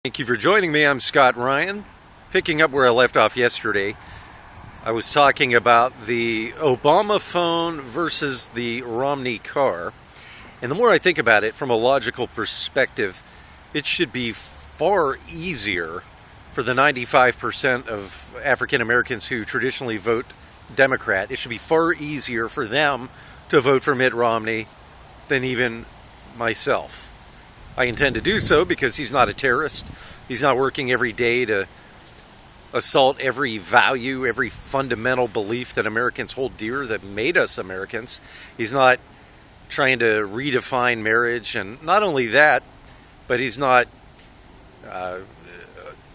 Thank you for joining me. I'm Scott Ryan. Picking up where I left off yesterday, I was talking about the Obama phone versus the Romney car. And the more I think about it from a logical perspective, it should be far easier for the 95% of African Americans who traditionally vote Democrat. It should be far easier for them to vote for Mitt Romney than even myself. I intend to do so because he's not a terrorist. He's not working every day to assault every value, every fundamental belief that Americans hold dear that made us Americans. He's not trying to redefine marriage, and not only that, but he's not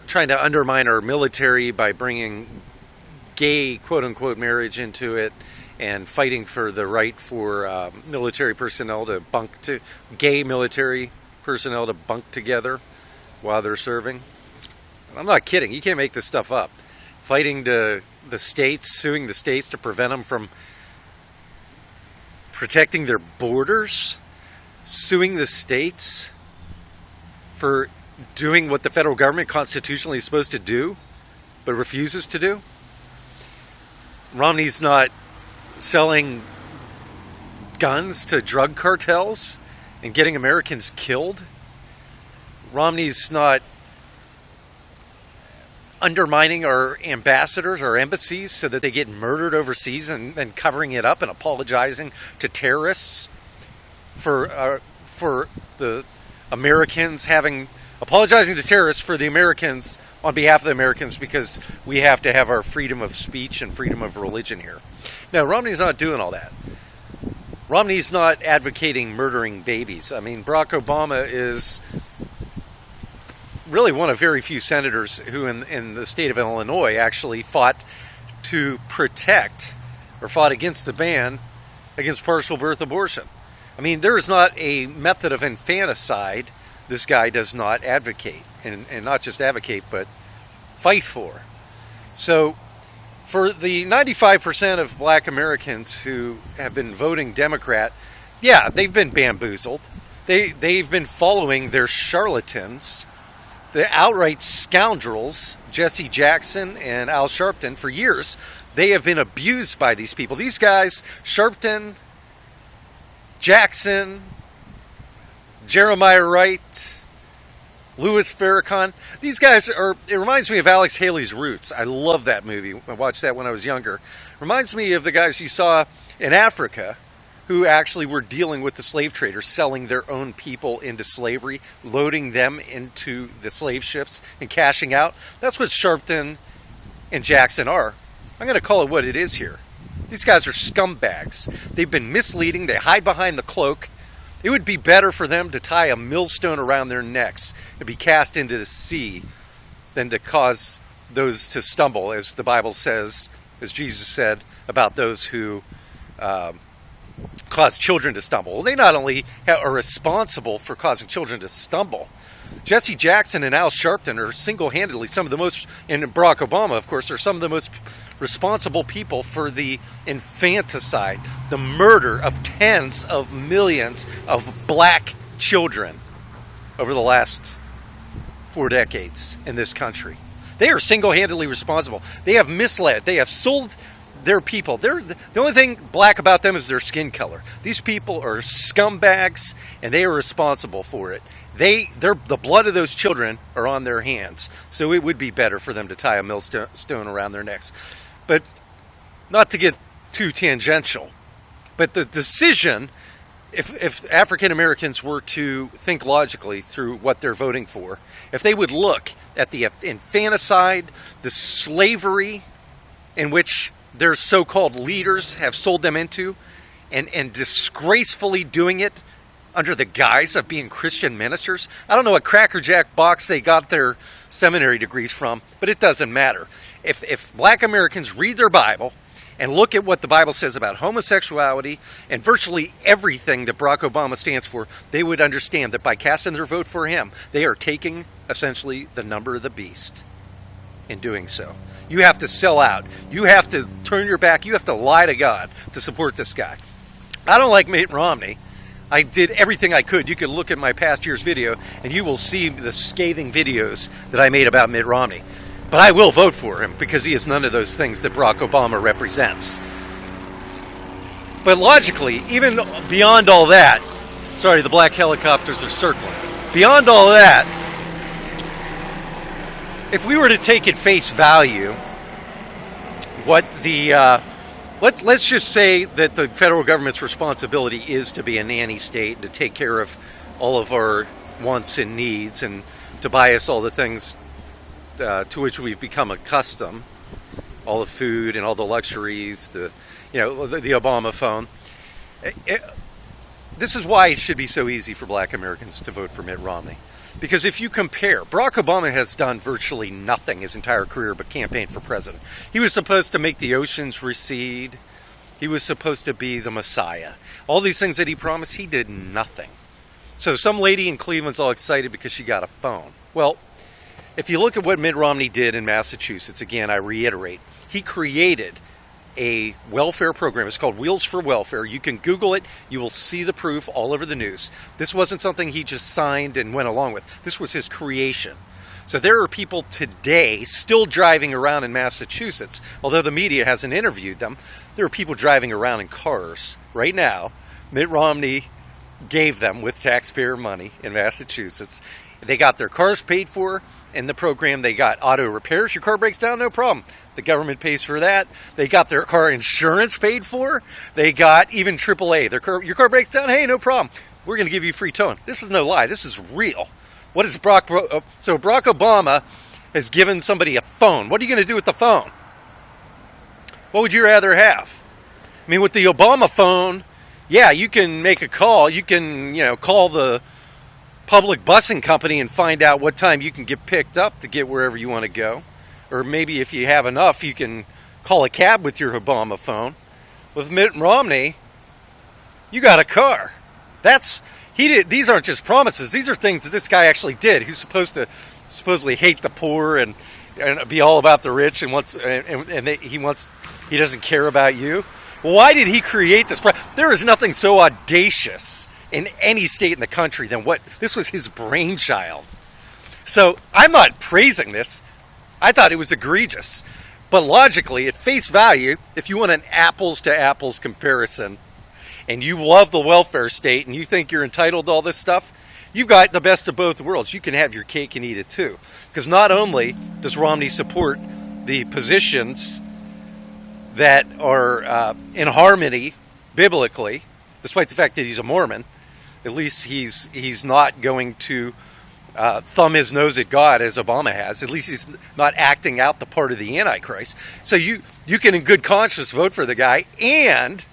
trying to undermine our military by bringing gay, quote-unquote, marriage into it and fighting for the right for military personnel to gay military personnel to bunk together while they're serving. I'm not kidding. You can't make this stuff up. Fighting the states, suing the states to prevent them from protecting their borders, suing the states for doing what the federal government constitutionally is supposed to do, but refuses to do. Romney's not selling guns to drug cartels and getting Americans killed. Romney's not undermining our ambassadors, our embassies, so that they get murdered overseas and covering it up and apologizing to terrorists for the Americans apologizing to terrorists for the Americans on behalf of the Americans because we have to have our freedom of speech and freedom of religion here. Now, Romney's not doing all that. Romney's not advocating murdering babies. I mean, Barack Obama is really one of very few senators who in the state of Illinois actually fought to protect or fought against the ban against partial birth abortion. I mean, there is not a method of infanticide this guy does not advocate, and not just advocate, but fight for. So for the 95% of black Americans who have been voting Democrat, yeah, they've been bamboozled. They've been following their charlatans, the outright scoundrels, Jesse Jackson and Al Sharpton, for years. They have been abused by these people. These guys, Sharpton, Jackson, Jeremiah Wright, Louis Farrakhan, these guys it reminds me of Alex Haley's Roots. I love that movie. I watched that when I was younger. Reminds me of the guys you saw in Africa who actually were dealing with the slave traders, selling their own people into slavery, loading them into the slave ships and cashing out. That's what Sharpton and Jackson are. I'm going to call it what it is here. These guys are scumbags. They've been misleading. They hide behind the cloak. It would be better for them to tie a millstone around their necks and be cast into the sea than to cause those to stumble, as the Bible says, as Jesus said about those who cause children to stumble. Well, they not only are responsible for causing children to stumble, Jesse Jackson and Al Sharpton are single-handedly some of the most, and Barack Obama, of course, are some of the most responsible people for the infanticide, the murder of tens of millions of black children over the last 4 decades in this country. They are single-handedly responsible. They have misled. They have sold their people. The only thing black about them is their skin color. These people are scumbags, and they are responsible for it. The blood of those children are on their hands, so it would be better for them to tie a millstone around their necks. But not to get too tangential, but the decision, if African Americans were to think logically through what they're voting for, if they would look at the infanticide, the slavery in which their so-called leaders have sold them into, and disgracefully doing it under the guise of being Christian ministers. I don't know what crackerjack box they got their seminary degrees from, but it doesn't matter. If black Americans read their Bible and look at what the Bible says about homosexuality and virtually everything that Barack Obama stands for, they would understand that by casting their vote for him, they are taking essentially the number of the beast in doing so. You have to sell out. You have to turn your back. You have to lie to God to support this guy. I don't like Mitt Romney. I did everything I could. You can look at my past year's video, and you will see the scathing videos that I made about Mitt Romney. But I will vote for him because he is none of those things that Barack Obama represents. But logically, even beyond all that, sorry, the black helicopters are circling. Beyond all that, if we were to take at face value what the let's just say that the federal government's responsibility is to be a nanny state and to take care of all of our wants and needs and to buy us all the things to which we've become accustomed, all the food and all the luxuries, the Obama phone. This is why it should be so easy for black Americans to vote for Mitt Romney. Because if you compare, Barack Obama has done virtually nothing his entire career but campaign for president. He was supposed to make the oceans recede. He was supposed to be the Messiah. All these things that he promised, he did nothing. So some lady in Cleveland's all excited because she got a phone. Well, if you look at what Mitt Romney did in Massachusetts, again, I reiterate, he created a welfare program. It's called Wheels for Welfare. You can Google it. You will see the proof all over the news. This wasn't something he just signed and went along with. This was his creation. So there are people today still driving around in Massachusetts, although the media hasn't interviewed them. There are people driving around in cars right now. Mitt Romney gave them with taxpayer money in Massachusetts. They got their cars paid for in the program. They got auto repairs. Your car breaks down, no problem. The government pays for that. They got their car insurance paid for. They got even AAA. Your car breaks down, hey, no problem. We're going to give you free towing. This is no lie. This is real. What is so Barack Obama has given somebody a phone. What are you going to do with the phone? What would you rather have? I mean, with the Obama phone, yeah, you can make a call. You can, call the public busing company and find out what time you can get picked up to get wherever you want to go. Or maybe if you have enough, you can call a cab with your Obama phone. With Mitt Romney, you got a car. These aren't just promises. These are things that this guy actually did. He's supposed to supposedly hate the poor and be all about the rich and he doesn't care about you. Why did he create this? There is nothing so audacious in any state in the country than this was his brainchild. So I'm not praising this. I thought it was egregious. But logically, at face value, if you want an apples-to-apples comparison, and you love the welfare state, and you think you're entitled to all this stuff, you've got the best of both worlds. You can have your cake and eat it too. Because not only does Romney support the positions that are in harmony biblically, despite the fact that he's a Mormon, at least he's not going to thumb his nose at God as Obama has. At least he's not acting out the part of the Antichrist. So you can in good conscience vote for the guy, and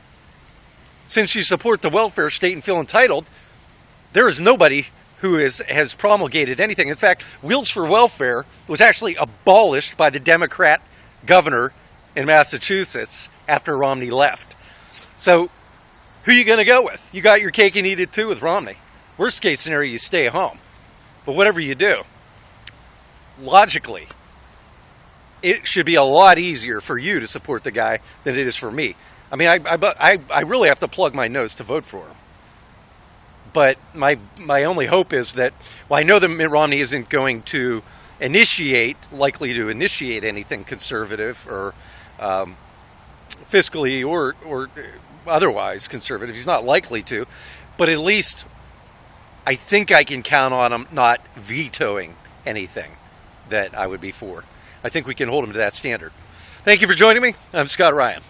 since you support the welfare state and feel entitled, there is nobody who has promulgated anything. In fact, Wheels for Welfare was actually abolished by the Democrat governor in Massachusetts after Romney left. So who are you going to go with? You got your cake and eat it too with Romney. Worst case scenario, you stay home. But whatever you do, logically, it should be a lot easier for you to support the guy than it is for me. I mean, I really have to plug my nose to vote for him. But my only hope is that, I know that Mitt Romney isn't going to likely to initiate anything conservative or fiscally or otherwise conservative. He's not likely to. But at least I think I can count on him not vetoing anything that I would be for. I think we can hold him to that standard. Thank you for joining me. I'm Scott Ryan.